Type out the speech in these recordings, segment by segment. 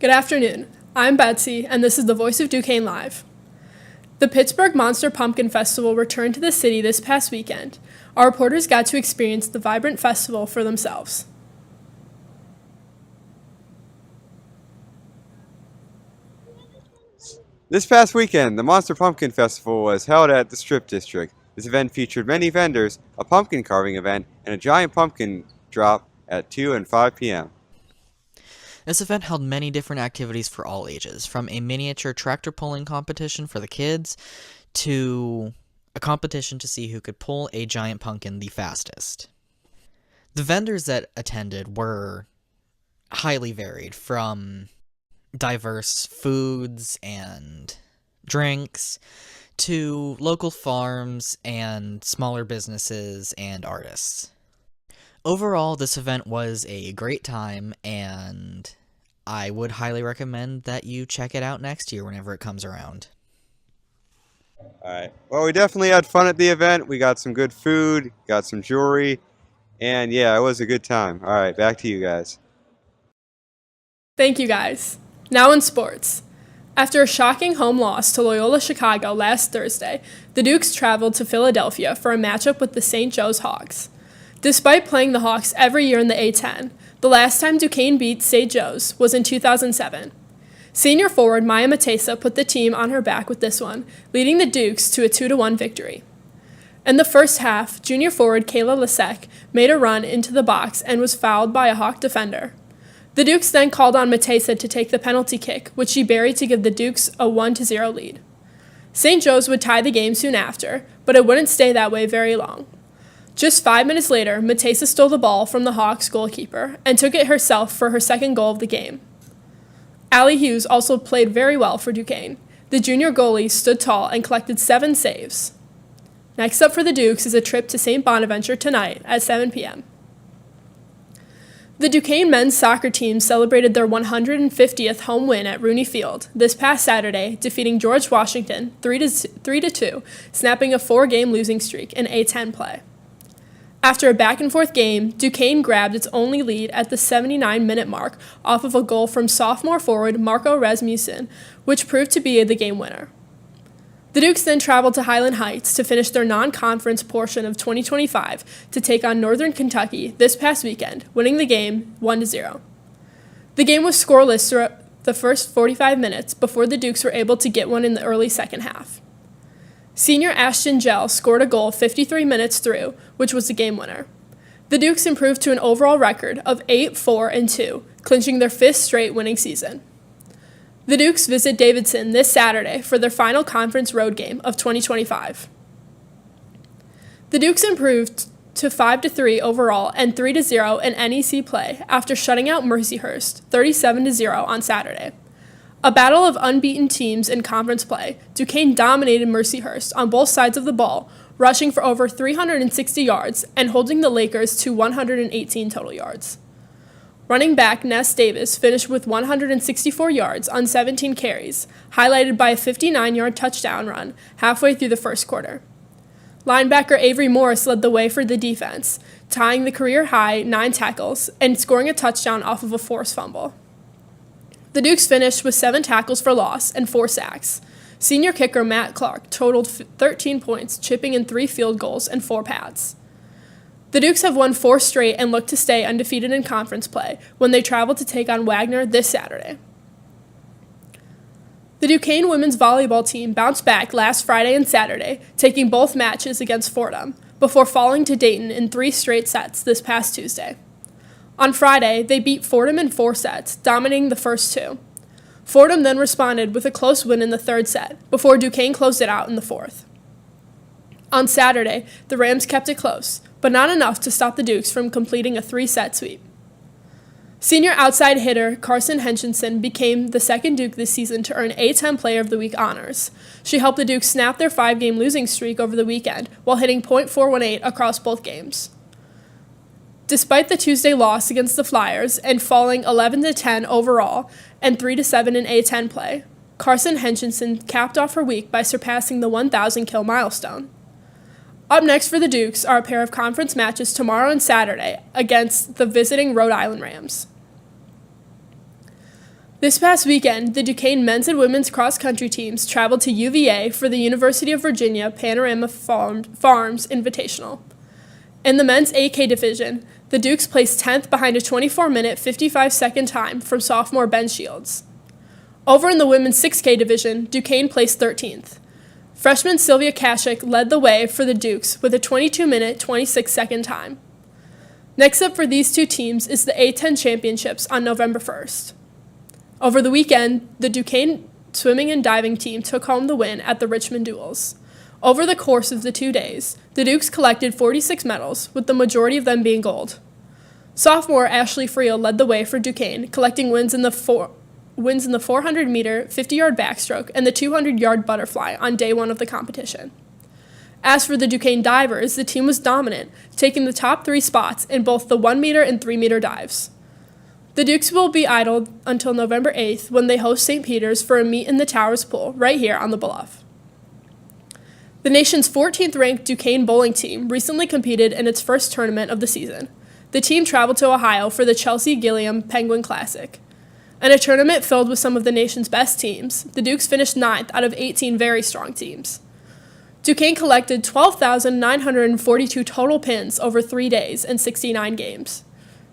Good afternoon. I'm Betsy, and this is the Voice of Duquesne Live. The Pittsburgh Monster Pumpkin Festival returned to the city this past weekend. Our reporters got to experience the vibrant festival for themselves. This past weekend, the Monster Pumpkin Festival was held at the Strip District. This event featured many vendors, a pumpkin carving event, and a giant pumpkin drop at 2 and 5 p.m. This event held many different activities for all ages, from a miniature tractor pulling competition for the kids to a competition to see who could pull a giant pumpkin the fastest. The vendors that attended were highly varied, from diverse foods and drinks to local farms and smaller businesses and artists. Overall, this event was a great time, and I would highly recommend that you check it out next year whenever it comes around. Alright, well, we definitely had fun at the event. We got some good food, got some jewelry, and yeah, it was a good time. Alright, back to you guys. Thank you, guys. Now in sports. After a shocking home loss to Loyola Chicago last Thursday, the Dukes traveled to Philadelphia for a matchup with the St. Joe's Hawks. Despite playing the Hawks every year in the A-10, the last time Duquesne beat St. Joe's was in 2007. Senior forward Maya Matesa put the team on her back with this one, leading the Dukes to a 2-1 victory. In the first half, junior forward Kayla Lasek made a run into the box and was fouled by a Hawk defender. The Dukes then called on Matesa to take the penalty kick, which she buried to give the Dukes a 1-0 lead. St. Joe's would tie the game soon after, but it wouldn't stay that way very long. Just 5 minutes later, Matesa stole the ball from the Hawks goalkeeper and took it herself for her second goal of the game. Allie Hughes also played very well for Duquesne. The junior goalie stood tall and collected 7 saves. Next up for the Dukes is a trip to St. Bonaventure tonight at 7 p.m. The Duquesne men's soccer team celebrated their 150th home win at Rooney Field this past Saturday, defeating George Washington 3-2, snapping a 4-game losing streak in A-10 play. After a back-and-forth game, Duquesne grabbed its only lead at the 79-minute mark off of a goal from sophomore forward Marco Rasmussen, which proved to be the game winner. The Dukes then traveled to Highland Heights to finish their non-conference portion of 2025 to take on Northern Kentucky this past weekend, winning the game 1-0. The game was scoreless throughout the first 45 minutes before the Dukes were able to get one in the early second half. Senior Ashton Gell scored a goal 53 minutes through, which was the game winner. The Dukes improved to an overall record of 8-4-2, clinching their 5th straight winning season. The Dukes visit Davidson this Saturday for their final conference road game of 2025. The Dukes improved to 5-3 overall and 3-0 in NEC play after shutting out Mercyhurst 37-0 on Saturday. A battle of unbeaten teams in conference play, Duquesne dominated Mercyhurst on both sides of the ball, rushing for over 360 yards and holding the Lakers to 118 total yards. Running back Ness Davis finished with 164 yards on 17 carries, highlighted by a 59-yard touchdown run halfway through the first quarter. Linebacker Avery Morris led the way for the defense, tying the career-high 9 tackles and scoring a touchdown off of a forced fumble. The Dukes finished with 7 tackles for loss and 4 sacks. Senior kicker Matt Clark totaled 13 points, chipping in 3 field goals and 4 pads. The Dukes have won 4 straight and look to stay undefeated in conference play when they travel to take on Wagner this Saturday. The Duquesne women's volleyball team bounced back last Friday and Saturday, taking both matches against Fordham, before falling to Dayton in 3 straight sets this past Tuesday. On Friday, they beat Fordham in 4 sets, dominating the first 2. Fordham then responded with a close win in the 3rd set, before Duquesne closed it out in the 4th. On Saturday, the Rams kept it close, but not enough to stop the Dukes from completing a 3-set sweep. Senior outside hitter Carson Henshinson became the second Duke this season to earn A-10 Player of the Week honors. She helped the Dukes snap their 5-game losing streak over the weekend while hitting .418 across both games. Despite the Tuesday loss against the Flyers and falling 11-10 overall and 3-7 in A-10 play, Carson Henshinson capped off her week by surpassing the 1,000 kill milestone. Up next for the Dukes are a pair of conference matches tomorrow and Saturday against the visiting Rhode Island Rams. This past weekend, the Duquesne men's and women's cross-country teams traveled to UVA for the University of Virginia Panorama Farms Invitational. In the men's 8K division, the Dukes placed 10th behind a 24-minute, 55-second time from sophomore Ben Shields. Over in the women's 6K division, Duquesne placed 13th. Freshman Sylvia Kashik led the way for the Dukes with a 22-minute, 26-second time. Next up for these two teams is the A10 Championships on November 1st. Over the weekend, the Duquesne swimming and diving team took home the win at the Richmond Duels. Over the course of the 2 days, the Dukes collected 46 medals, with the majority of them being gold. Sophomore Ashley Friel led the way for Duquesne, collecting wins in the 400-meter, 50-yard backstroke, and the 200-yard butterfly on day one of the competition. As for the Duquesne divers, the team was dominant, taking the top 3 spots in both the 1-meter and 3-meter dives. The Dukes will be idled until November 8th when they host St. Peter's for a meet in the Towers Pool right here on the Bluff. The nation's 14th-ranked Duquesne bowling team recently competed in its first tournament of the season. The team traveled to Ohio for the Chelsea Gilliam Penguin Classic. In a tournament filled with some of the nation's best teams, the Dukes finished 9th out of 18 very strong teams. Duquesne collected 12,942 total pins over 3 days and 69 games.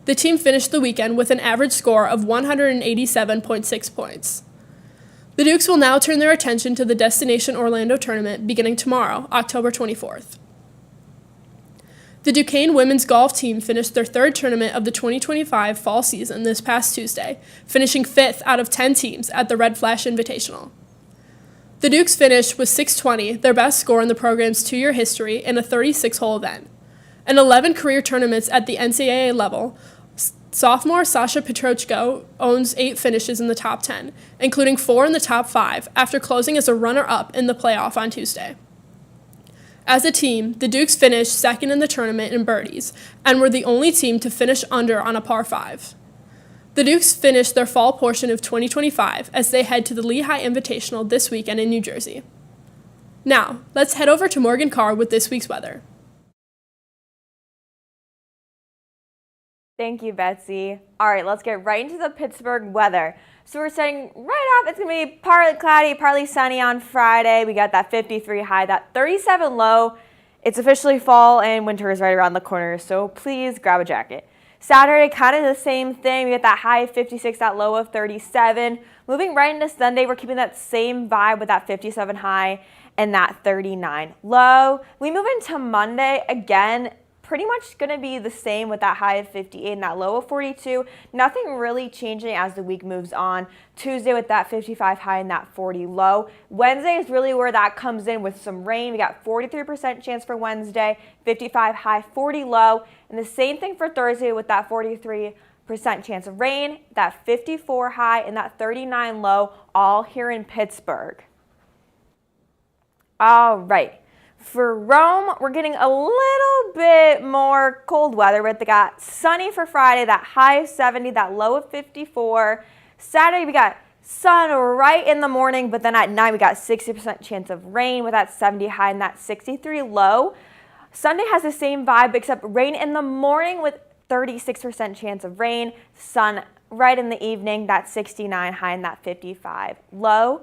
The team finished the weekend with an average score of 187.6 points. The Dukes will now turn their attention to the Destination Orlando tournament beginning tomorrow, October 24th. The Duquesne women's golf team finished their 3rd tournament of the 2025 fall season this past Tuesday, finishing 5th out of 10 teams at the Red Flash Invitational. The Dukes finished with 620, their best score in the program's 2-year history, in a 36-hole event. In 11 career tournaments at the NCAA level, sophomore Sasha Petrochko owns 8 finishes in the top 10, including 4 in the top 5, after closing as a runner-up in the playoff on Tuesday. As a team, the Dukes finished 2nd in the tournament in birdies, and were the only team to finish under on a par 5. The Dukes finished their fall portion of 2025 as they head to the Lehigh Invitational this weekend in New Jersey. Now, let's head over to Morgan Carr with this week's weather. Thank you, Betsy. All right, let's get right into the Pittsburgh weather. So we're starting right off, it's going to be partly cloudy, partly sunny on Friday. We got that 53 high, that 37 low. It's officially fall and winter is right around the corner, so please grab a jacket. Saturday, kind of the same thing. We got that high of 56, that low of 37. Moving right into Sunday, we're keeping that same vibe with that 57 high and that 39 low. We move into Monday, again, pretty much going to be the same with that high of 58 and that low of 42. Nothing really changing as the week moves on. Tuesday with that 55 high and that 40 low. Wednesday is really where that comes in with some rain. We got 43% chance for Wednesday, 55 high, 40 low. And the same thing for Thursday with that 43% chance of rain, that 54 high and that 39 low, all here in Pittsburgh. All right. For Rome, we're getting a little bit more cold weather, but they got sunny for Friday, that high of 70, that low of 54. Saturday, we got sun right in the morning, but then at night, we got 60% chance of rain with that 70 high and that 63 low. Sunday has the same vibe, except rain in the morning with 36% chance of rain. Sun right in the evening, that 69 high and that 55 low.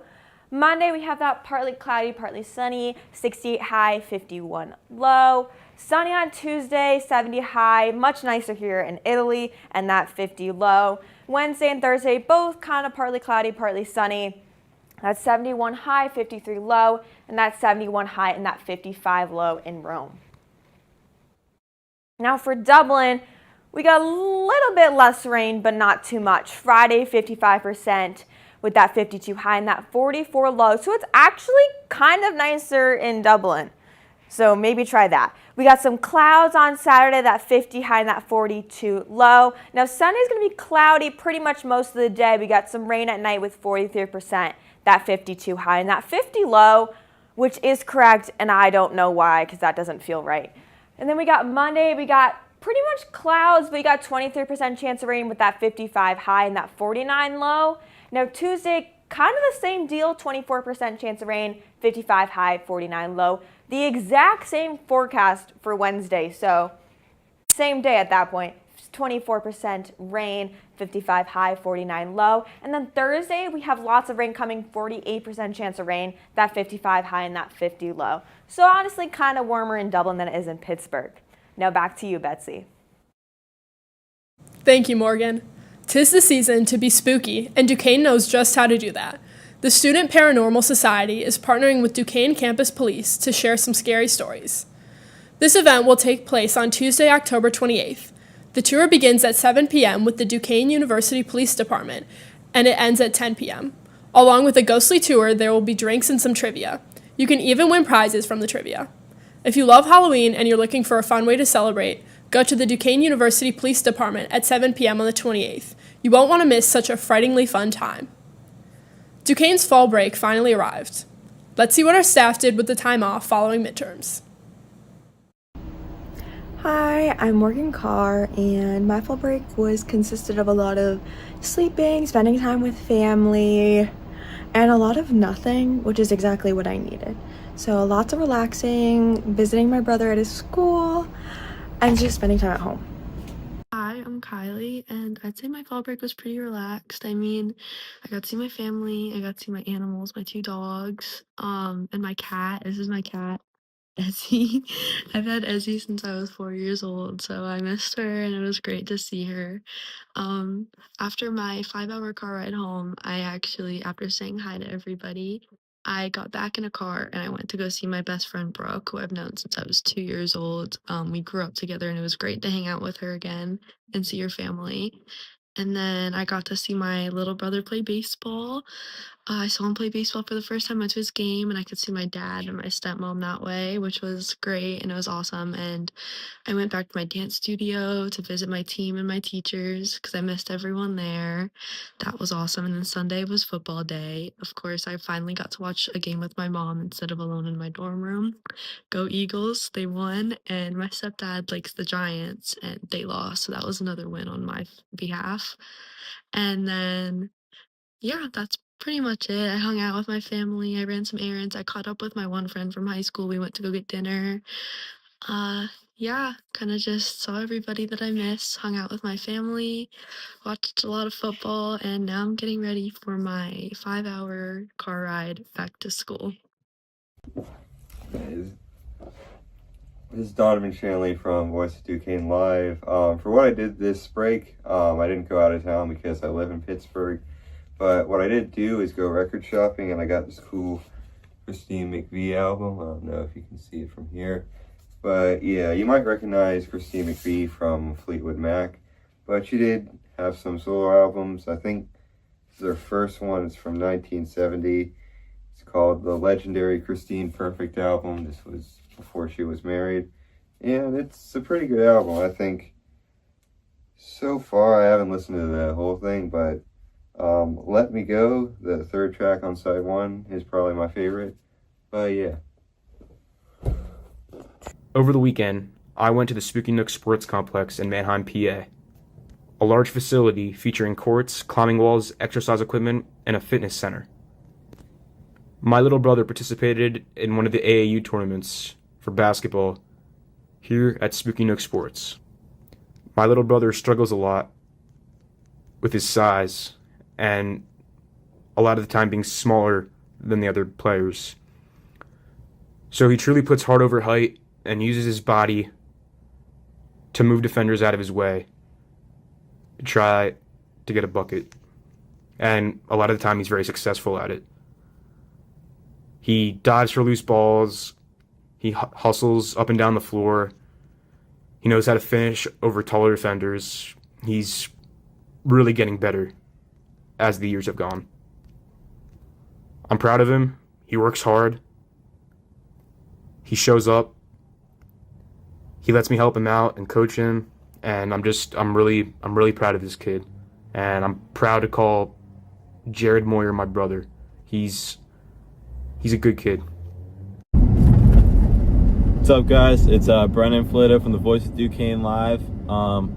Monday, we have that partly cloudy, partly sunny, 68 high, 51 low. Sunny on Tuesday, 70 high, much nicer here in Italy, and that 50 low. Wednesday and Thursday, both kind of partly cloudy, partly sunny. That's 71 high, 53 low, and that's 71 high and that 55 low in Rome. Now for Dublin, we got a little bit less rain, but not too much. Friday, 55%. With that 52 high and that 44 low. So it's actually kind of nicer in Dublin. So maybe try that. We got some clouds on Saturday, that 50 high and that 42 low. Now Sunday's going to be cloudy pretty much most of the day. We got some rain at night with 43%, that 52 high and that 50 low, which is correct, and I don't know why because that doesn't feel right. And then we got Monday, we got pretty much clouds, but we got 23% chance of rain with that 55 high and that 49 low. Now Tuesday, kind of the same deal, 24% chance of rain, 55 high, 49 low. The exact same forecast for Wednesday, so same day at that point. 24% rain, 55 high, 49 low. And then Thursday, we have lots of rain coming, 48% chance of rain, that 55 high and that 50 low. So honestly, kind of warmer in Dublin than it is in Pittsburgh. Now back to you, Betsy. Thank you, Morgan. 'Tis the season to be spooky, and Duquesne knows just how to do that. The Student Paranormal Society is partnering with Duquesne Campus Police to share some scary stories. This event will take place on Tuesday, October 28th. The tour begins at 7 p.m. with the Duquesne University Police Department, and it ends at 10 p.m. Along with a ghostly tour, there will be drinks and some trivia. You can even win prizes from the trivia. If you love Halloween and you're looking for a fun way to celebrate, go to the Duquesne University Police Department at 7 p.m. on the 28th. You won't want to miss such a frighteningly fun time. Duquesne's fall break finally arrived. Let's see what our staff did with the time off following midterms. Hi, I'm Morgan Carr, and my fall break consisted of a lot of sleeping, spending time with family, and a lot of nothing, which is exactly what I needed. So lots of relaxing, visiting my brother at his school, and just spending time at home. Hi, I'm Kylie, and I'd say my fall break was pretty relaxed. I mean, I got to see my family, I got to see my animals, my 2 dogs, and my cat. This is my cat, Ezzy. I've had Ezzy since I was 4 years old, so I missed her, and it was great to see her. After my 5-hour car ride home, after saying hi to everybody, I got back in a car and I went to go see my best friend Brooke, who I've known since I was 2 years old. We grew up together and it was great to hang out with her again and see her family. And then I got to see my little brother play baseball. I saw him play baseball for the first time. I went to his game and I could see my dad and my stepmom that way, which was great and it was awesome. And I went back to my dance studio to visit my team and my teachers because I missed everyone there. That was awesome. And then Sunday was football day. Of course, I finally got to watch a game with my mom instead of alone in my dorm room. Go Eagles, they won. And my stepdad likes the Giants and they lost. So that was another win on my behalf. And then, yeah, that's pretty much it. I hung out with my family. I ran some errands. I caught up with my one friend from high school. We went to go get dinner. Yeah, kind of just saw everybody that I miss, hung out with my family, watched a lot of football, and now I'm getting ready for my 5-hour car ride back to school. This is Donovan Shanley from Voice of Duquesne Live. For what I did this break, I didn't go out of town because I live in Pittsburgh. But what I did do is go record shopping, and I got this cool Christine McVie album. I don't know if you can see it from here. But yeah, you might recognize Christine McVie from Fleetwood Mac. But she did have some solo albums. I think this is her first one. It's from 1970. It's called The Legendary Christine Perfect Album. This was before she was married. And it's a pretty good album, I think. So far, I haven't listened to the whole thing, but Let Me Go, the third track on side 1, is probably my favorite. But yeah. Over the weekend, I went to the Spooky Nook Sports Complex in Mannheim, PA. A large facility featuring courts, climbing walls, exercise equipment, and a fitness center. My little brother participated in one of the AAU tournaments for basketball here at Spooky Nook Sports. My little brother struggles a lot with his size and a lot of the time being smaller than the other players. So he truly puts heart over height and uses his body to move defenders out of his way to try to get a bucket. And a lot of the time he's very successful at it. He dives for loose balls. He hustles up and down the floor. He knows how to finish over taller defenders. He's really getting better as the years have gone. I'm proud of him. He works hard. He shows up. He lets me help him out and coach him, and I'm really proud of this kid. And I'm proud to call Jared Moyer my brother. He's a good kid. What's up, guys? It's Brennan Flitter from the Voice of Duquesne Live. I'm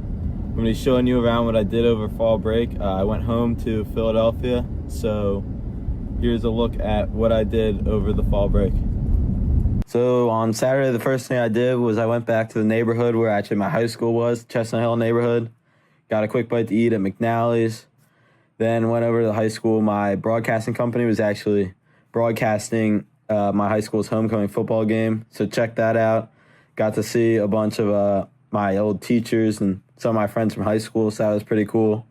going to be showing you around what I did over fall break. I went home to Philadelphia, so here's a look at what I did over the fall break. So on Saturday, the first thing I did was I went back to the neighborhood where actually my high school was, Chestnut Hill neighborhood. got a quick bite to eat at McNally's. Then went over to the high school. My broadcasting company was actually broadcasting my high school's homecoming football game. So check that out. Got to see a bunch of my old teachers and some of my friends from high school, so that was pretty cool.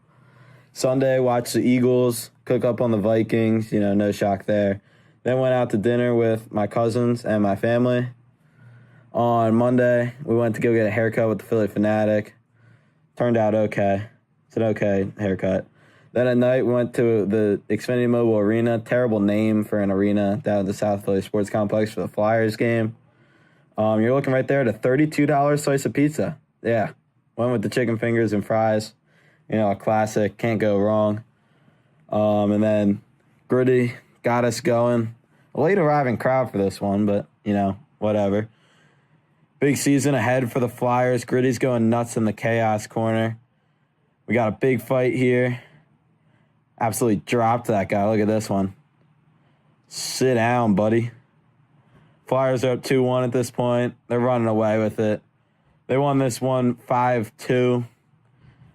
Sunday, watched the Eagles, cook up on the Vikings, no shock there. Then went out to dinner with my cousins and my family. On Monday, we went to go get a haircut with the Philly Fanatic. Turned out okay. It's an okay haircut. Then at night, we went to the Xfinity Mobile Arena. Terrible name for an arena down at the South Philly Sports Complex for the Flyers game. You're looking right there at a $32 slice of pizza. Yeah, went with the chicken fingers and fries. A classic, can't go wrong. And then Gritty got us going. A late arriving crowd for this one, but, whatever. Big season ahead for the Flyers. Gritty's going nuts in the chaos corner. We got a big fight here. Absolutely dropped that guy. Look at this one. Sit down, buddy. Flyers are up 2-1 at this point. They're running away with it. They won this one 5-2.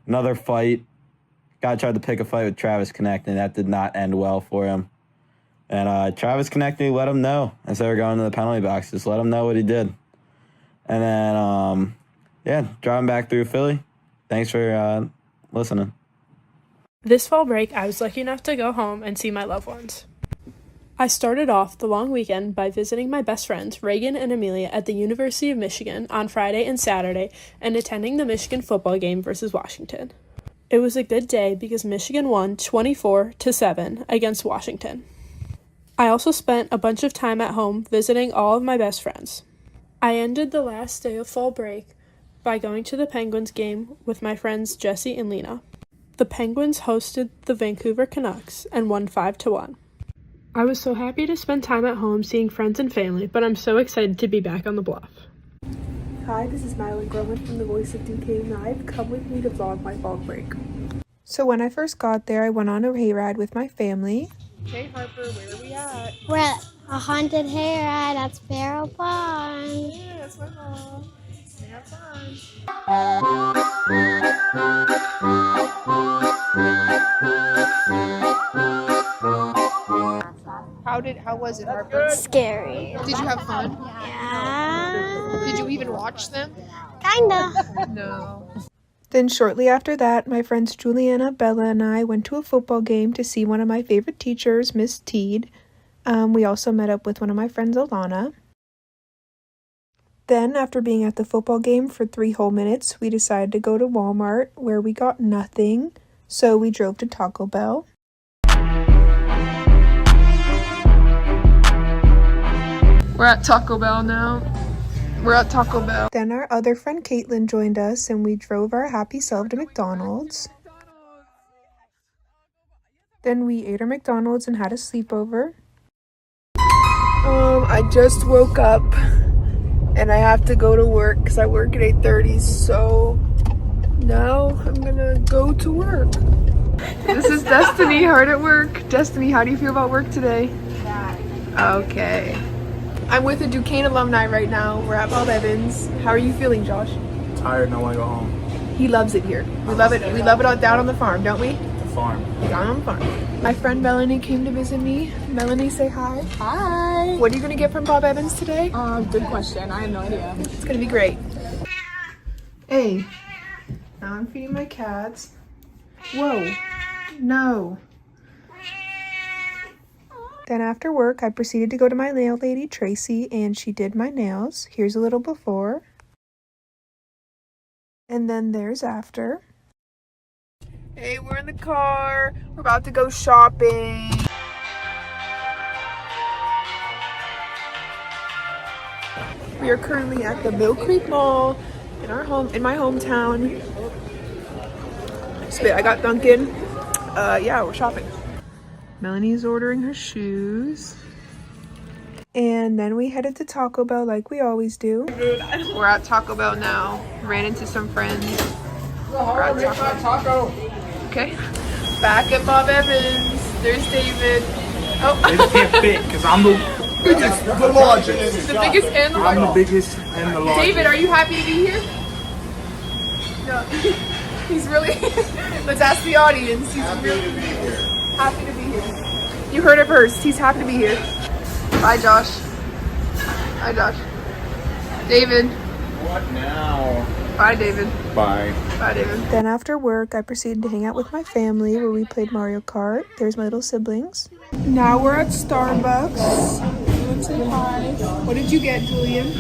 Another fight. Guy tried to pick a fight with Travis Konechny. That did not end well for him. And Travis Konechny let him know as they were going to the penalty box. Just let him know what he did. And then, driving back through Philly. Thanks for listening. This fall break, I was lucky enough to go home and see my loved ones. I started off the long weekend by visiting my best friends, Reagan and Amelia, at the University of Michigan on Friday and Saturday and attending the Michigan football game versus Washington. It was a good day because Michigan won 24-7 against Washington. I also spent a bunch of time at home visiting all of my best friends. I ended the last day of fall break by going to the Penguins game with my friends Jesse and Lena. The Penguins hosted the Vancouver Canucks and won 5-1. I was so happy to spend time at home seeing friends and family, but I'm so excited to be back on the Bluff. Hi, this is Madeline Groman from the Voice of Duquesne Live. Come with me to vlog my fall break. So when I first got there, I went on a hayride with my family. Hey Harper, where are we at? We're at a haunted hayride at Sparrow Pond. Yeah, that's my mom. We have fun. How was it, Harper? Scary. Did you have fun? Yeah. Did you even watch them? Kinda. No. Then shortly after that, my friends Juliana, Bella, and I went to a football game to see one of my favorite teachers, Miss Teed. We also met up with one of my friends, Alana. Then, after being at the football game for 3 whole minutes, we decided to go to Walmart, where we got nothing, so we drove to Taco Bell. We're at Taco Bell now. Then our other friend Caitlin joined us, and we drove our happy self to McDonald's. Then we ate our McDonald's and had a sleepover. I just woke up and I have to go to work because I work at 8:30, so now I'm gonna go to work. This is Destiny, hard at work. Destiny, how do you feel about work today? Okay. I'm with a Duquesne alumni right now. We're at Bob Evans. How are you feeling, Josh? Tired and I want to go home. He loves it here. We love it. We love it out down on the farm, don't we? The farm. Down on the farm. My friend Melanie came to visit me. Melanie, say hi. Hi. What are you gonna get from Bob Evans today? Good question. I have no idea. It's gonna be great. Hey, now I'm feeding my cats. Whoa, no. Then after work, I proceeded to go to my nail lady, Tracy, and she did my nails. Here's a little before. And then there's after. Hey, we're in the car. We're about to go shopping. We are currently at the Mill Creek Mall in my hometown. Spit, I got Duncan. Yeah, we're shopping. Melanie's ordering her shoes. And then we headed to Taco Bell like we always do. We're at Taco Bell now. Ran into some friends. We're at Taco Bell. Okay. Back at Bob Evans. There's David. Oh. It can't fit because I'm the biggest, the largest. The biggest and the largest. I'm the biggest and the largest. David, are you happy to be here? No. He's really, let's ask the audience. He's really happy to be here. You heard it first. He's happy to be here. Bye, Josh. Bye, Josh. David. What now? Bye, David. Bye. Bye, David. Then after work, I proceeded to hang out with my family where we played Mario Kart. There's my little siblings. Now we're at Starbucks. Let's say hi. What did you get, Julian?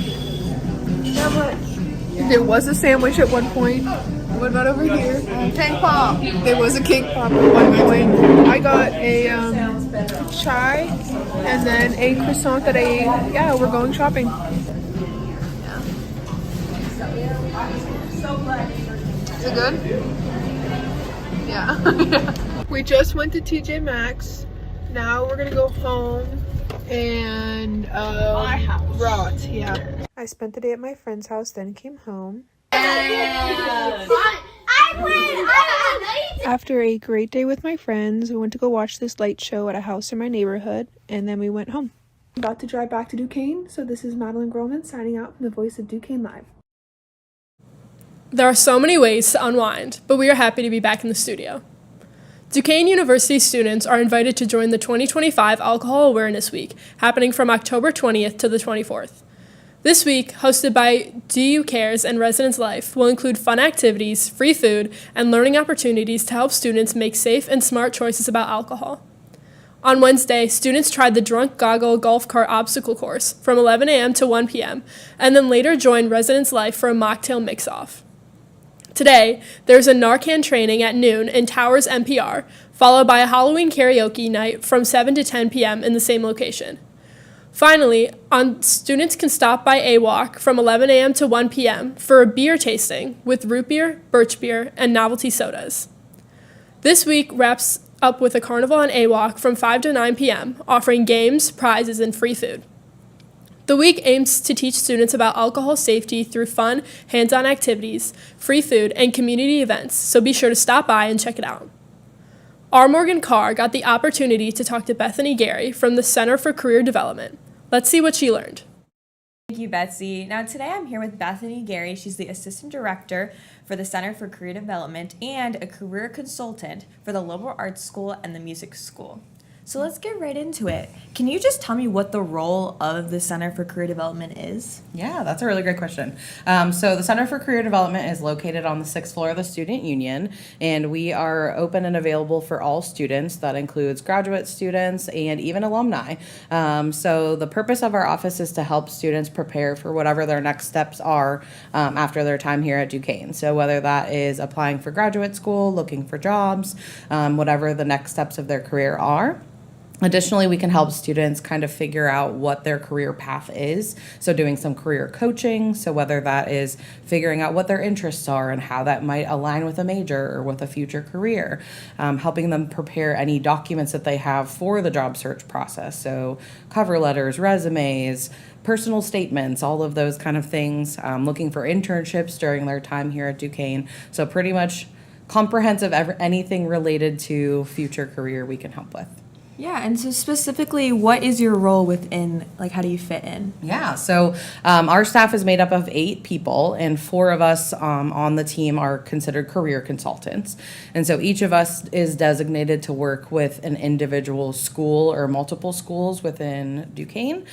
There was a sandwich at one point. What about over here? Cake pop. There was a cake pop at one point. I got a chai and then a croissant that I ate. Yeah, we're going shopping. Is it good? Yeah. We just went to TJ Maxx. Now we're gonna go home and rot. Yeah. I spent the day at my friend's house, then came home. After a great day with my friends, we went to go watch this light show at a house in my neighborhood, and then we went home. About to drive back to Duquesne, so this is Madeline Groman signing out from the Voice of Duquesne Live. There are so many ways to unwind, but we are happy to be back in the studio. Duquesne University students are invited to join the 2025 Alcohol Awareness Week, happening from October 20th to the 24th. This week, hosted by DU Cares and Residence Life, will include fun activities, free food, and learning opportunities to help students make safe and smart choices about alcohol. On Wednesday, students tried the Drunk Goggle Golf Cart Obstacle Course from 11 a.m. to 1 p.m., and then later joined Residence Life for a mocktail mix-off. Today, there's a Narcan training at noon in Towers NPR, followed by a Halloween karaoke night from 7 to 10 p.m. in the same location. Finally, students can stop by AWalk from 11 a.m. to 1 p.m. for a beer tasting with root beer, birch beer, and novelty sodas. This week wraps up with a carnival on AWalk from 5 to 9 p.m., offering games, prizes, and free food. The week aims to teach students about alcohol safety through fun, hands-on activities, free food, and community events, so be sure to stop by and check it out. R. Morgan Carr got the opportunity to talk to Bethany Gary from the Center for Career Development. Let's see what she learned. Thank you, Betsy. Now today I'm here with Bethany Gary. She's the Assistant Director for the Center for Career Development and a career consultant for the Liberal Arts School and the Music School. So let's get right into it. Can you just tell me what the role of the Center for Career Development is? Yeah, that's a really great question. So the Center for Career Development is located on the 6th floor of the Student Union, and we are open and available for all students. That includes graduate students and even alumni. So the purpose of our office is to help students prepare for whatever their next steps are after their time here at Duquesne. So whether that is applying for graduate school, looking for jobs, whatever the next steps of their career are. Additionally, we can help students kind of figure out what their career path is. So doing some career coaching, so whether that is figuring out what their interests are and how that might align with a major or with a future career, helping them prepare any documents that they have for the job search process. So cover letters, resumes, personal statements, all of those kind of things, looking for internships during their time here at Duquesne. So pretty much comprehensive, anything related to future career we can help with. Yeah, and so specifically, what is your role within, like, how do you fit in? Yeah, so our staff is made up of 8 people, and 4 of us on the team are considered career consultants. And so each of us is designated to work with an individual school or multiple schools within Duquesne.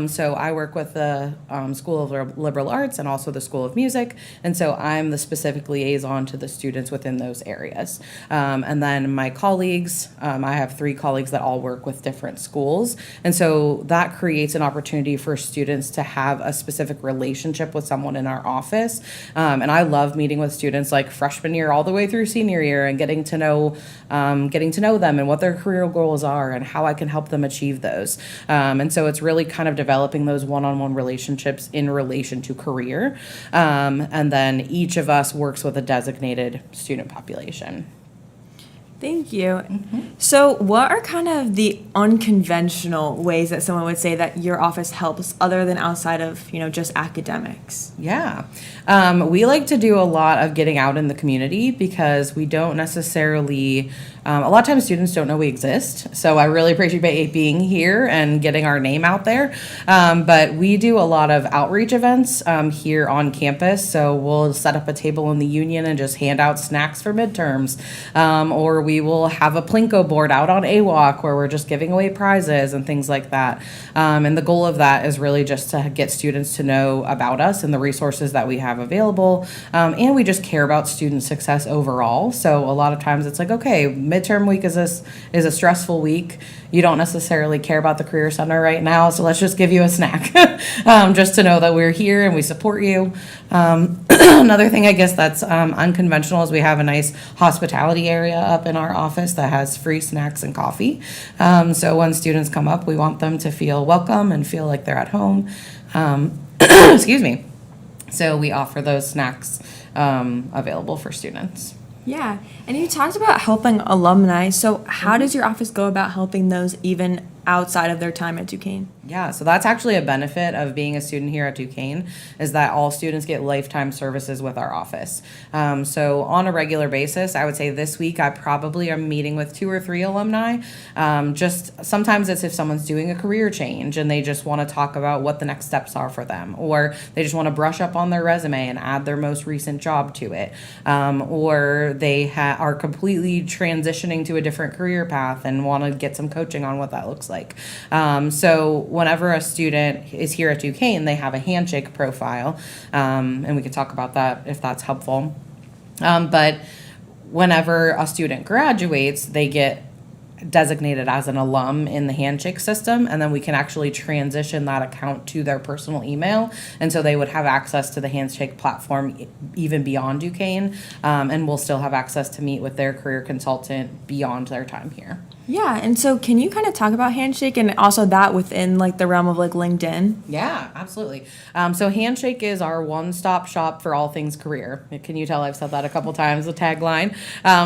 So I work with the School of Liberal Arts and also the School of Music, and so I'm the specific liaison to the students within those areas. And then my colleagues, I have 3 colleagues that all work with different schools, and so that creates an opportunity for students to have a specific relationship with someone in our office. And I love meeting with students like freshman year all the way through senior year and getting to know them and what their career goals are and how I can help them achieve those. And so it's really kind of developing those one-on-one relationships in relation to career. And then each of us works with a designated student population. Thank you. So what are kind of the unconventional ways that someone would say that your office helps other than outside of, just academics? Yeah. We like to do a lot of getting out in the community because we don't necessarily A lot of times students don't know we exist, so I really appreciate being here and getting our name out there. But we do a lot of outreach events here on campus, so we'll set up a table in the union and just hand out snacks for midterms, or we will have a Plinko board out on AWOC where we're just giving away prizes and things like that. And the goal of that is really just to get students to know about us and the resources that we have available, and we just care about student success overall. So a lot of times it's like, okay, midterm week is a stressful week. You don't necessarily care about the Career Center right now, so let's just give you a snack just to know that we're here and we support you. Another thing I guess that's unconventional is we have a nice hospitality area up in our office that has free snacks and coffee. So when students come up, we want them to feel welcome and feel like they're at home. Excuse me. So we offer those snacks available for students. Yeah, and you talked about helping alumni. So how does your office go about helping those even outside of their time at Duquesne? Yeah, so that's actually a benefit of being a student here at Duquesne, is that all students get lifetime services with our office. So on a regular basis, I would say this week I probably am meeting with 2 or 3 alumni. Just sometimes it's if someone's doing a career change and they just want to talk about what the next steps are for them, or they just want to brush up on their resume and add their most recent job to it, or they are completely transitioning to a different career path and want to get some coaching on what that looks like. So whenever a student is here at Duquesne, they have a handshake profile, and we can talk about that if that's helpful. But whenever a student graduates, they get designated as an alum in the handshake system, and then we can actually transition that account to their personal email, and so they would have access to the handshake platform even beyond Duquesne, and we'll still have access to meet with their career consultant beyond their time here. Yeah, and so can you kind of talk about Handshake and also that within like the realm of like LinkedIn? Yeah, absolutely. So Handshake is our one-stop shop for all things career. Can you tell I've said that a couple times, the tagline?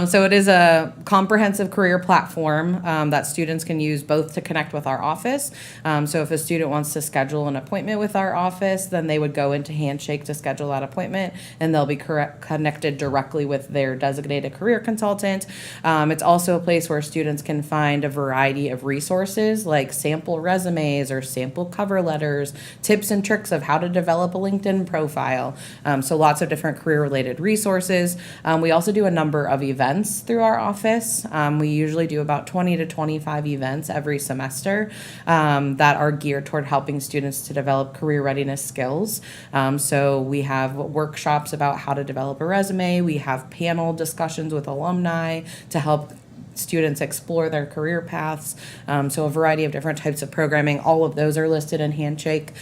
So it is a comprehensive career platform that students can use both to connect with our office. So if a student wants to schedule an appointment with our office, then they would go into Handshake to schedule that appointment, and they'll be connected directly with their designated career consultant. It's also a place where students can find a variety of resources like sample resumes or sample cover letters, tips and tricks of how to develop a LinkedIn profile. So lots of different career-related resources. We also do a number of events through our office. We usually do about 20 to 25 events every semester that are geared toward helping students to develop career readiness skills. So we have workshops about how to develop a resume. We have panel discussions with alumni to help students explore their career paths. So a variety of different types of programming. All of those are listed in Handshake.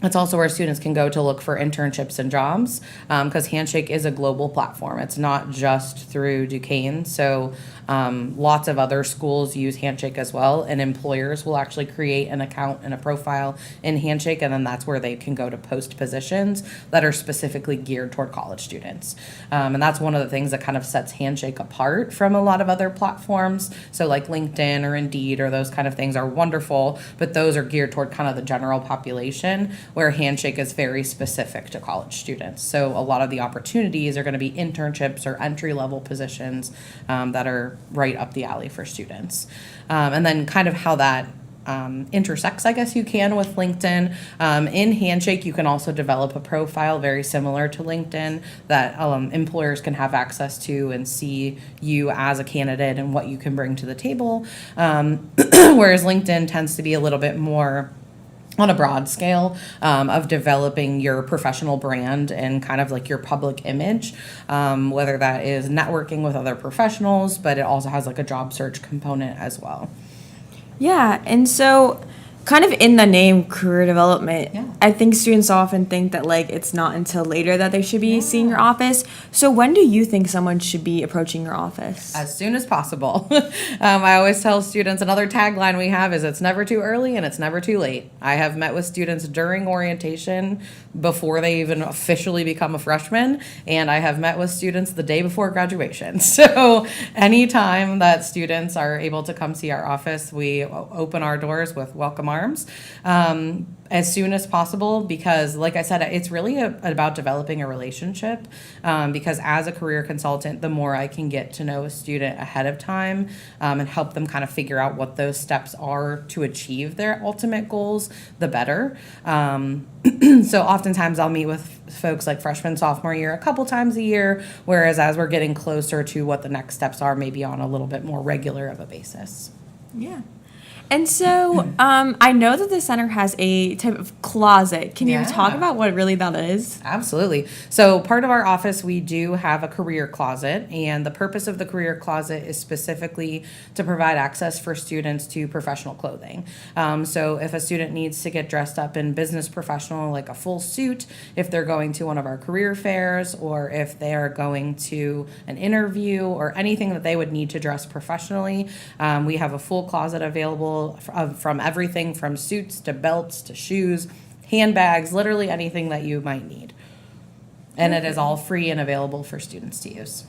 It's also where students can go to look for internships and jobs, because Handshake is a global platform. It's not just through Duquesne. So lots of other schools use Handshake as well, and employers will actually create an account and a profile in Handshake, and then that's where they can go to post positions that are specifically geared toward college students. And that's one of the things that kind of sets Handshake apart from a lot of other platforms. So like LinkedIn or Indeed or those kind of things are wonderful, but those are geared toward kind of the general population, where Handshake is very specific to college students. So a lot of the opportunities are going to be internships or entry-level positions that are right up the alley for students. And then kind of how that intersects, I guess you can, with LinkedIn. In Handshake, you can also develop a profile very similar to LinkedIn that employers can have access to and see you as a candidate and what you can bring to the table. Whereas LinkedIn tends to be a little bit more on a broad scale of developing your professional brand and kind of like your public image, whether that is networking with other professionals, but it also has like a job search component as well. Yeah, and so kind of in the name career development, I think students often think that like it's not until later that they should be seeing your office. So when do you think someone should be approaching your office? As soon as possible. I always tell students, another tagline we have is it's never too early and it's never too late. I have met with students during orientation before they even officially become a freshman, and I have met with students the day before graduation. So anytime that students are able to come see our office, we open our doors with welcome alarms as soon as possible, because like I said, it's really about developing a relationship, because as a career consultant, the more I can get to know a student ahead of time and help them kind of figure out what those steps are to achieve their ultimate goals, the better. So oftentimes I'll meet with folks like freshman, sophomore year a couple times a year, whereas as we're getting closer to what the next steps are, maybe on a little bit more regular of a basis. Yeah. And so I know that the center has a type of closet. Can you talk about what really that is? Absolutely. So part of our office, we do have a career closet, and the purpose of the career closet is specifically to provide access for students to professional clothing. So if a student needs to get dressed up in business professional, like a full suit, if they're going to one of our career fairs, or if they are going to an interview or anything that they would need to dress professionally, we have a full closet available from everything from suits to belts to shoes, handbags, literally anything that you might need. And it is all free and available for students to use.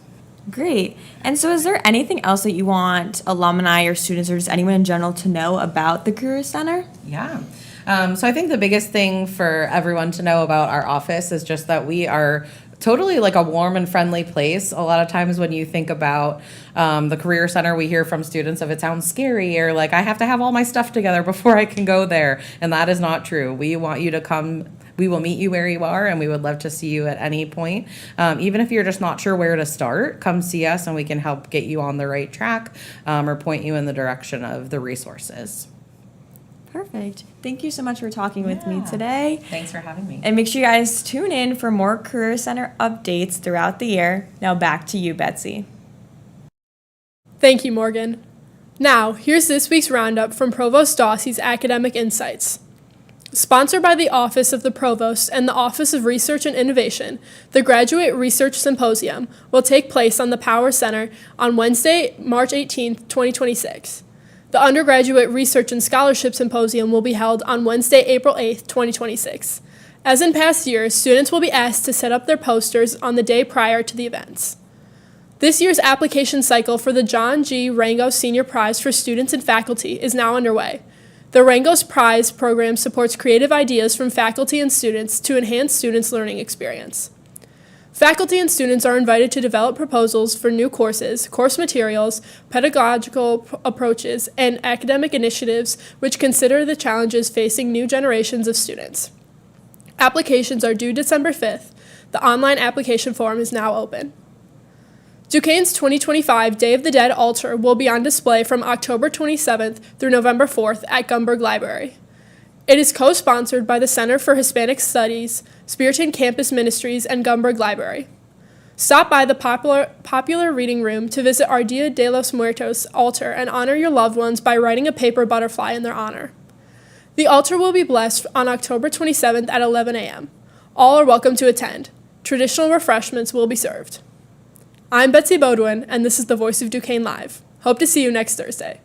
Great. And so is there anything else that you want alumni or students or just anyone in general to know about the Career Center? Yeah. So I think the biggest thing for everyone to know about our office is just that we are totally like a warm and friendly place. A lot of times when you think about the Career Center, we hear from students if it sounds scary or like I have to have all my stuff together before I can go there. And that is not true. We want you to come. We will meet you where you are, and we would love to see you at any point. Even if you're just not sure where to start, come see us and we can help get you on the right track or point you in the direction of the resources. Perfect. Thank you so much for talking with me today. Thanks for having me. And make sure you guys tune in for more Career Center updates throughout the year. Now back to you, Betsy. Thank you, Morgan. Now, here's this week's roundup from Provost Dossey's Academic Insights. Sponsored by the Office of the Provost and the Office of Research and Innovation, the Graduate Research Symposium will take place on the Power Center on Wednesday, March 18, 2026. The Undergraduate Research and Scholarship Symposium will be held on Wednesday, April 8, 2026. As in past years, students will be asked to set up their posters on the day prior to the events. This year's application cycle for the John G. Rango Senior Prize for Students and Faculty is now underway. The Rango's Prize program supports creative ideas from faculty and students to enhance students' learning experience. Faculty and students are invited to develop proposals for new courses, course materials, pedagogical approaches, and academic initiatives which consider the challenges facing new generations of students. Applications are due December 5th. The online application form is now open. Duquesne's 2025 Day of the Dead altar will be on display from October 27th through November 4th at Gumberg Library. It is co-sponsored by the Center for Hispanic Studies, Spiritan Campus Ministries, and Gumberg Library. Stop by the popular reading room to visit our Dia de los Muertos altar and honor your loved ones by writing a paper butterfly in their honor. The altar will be blessed on October 27th at 11 a.m. All are welcome to attend. Traditional refreshments will be served. I'm Betsy Bodwin, and this is the Voice of Duquesne Live. Hope to see you next Thursday.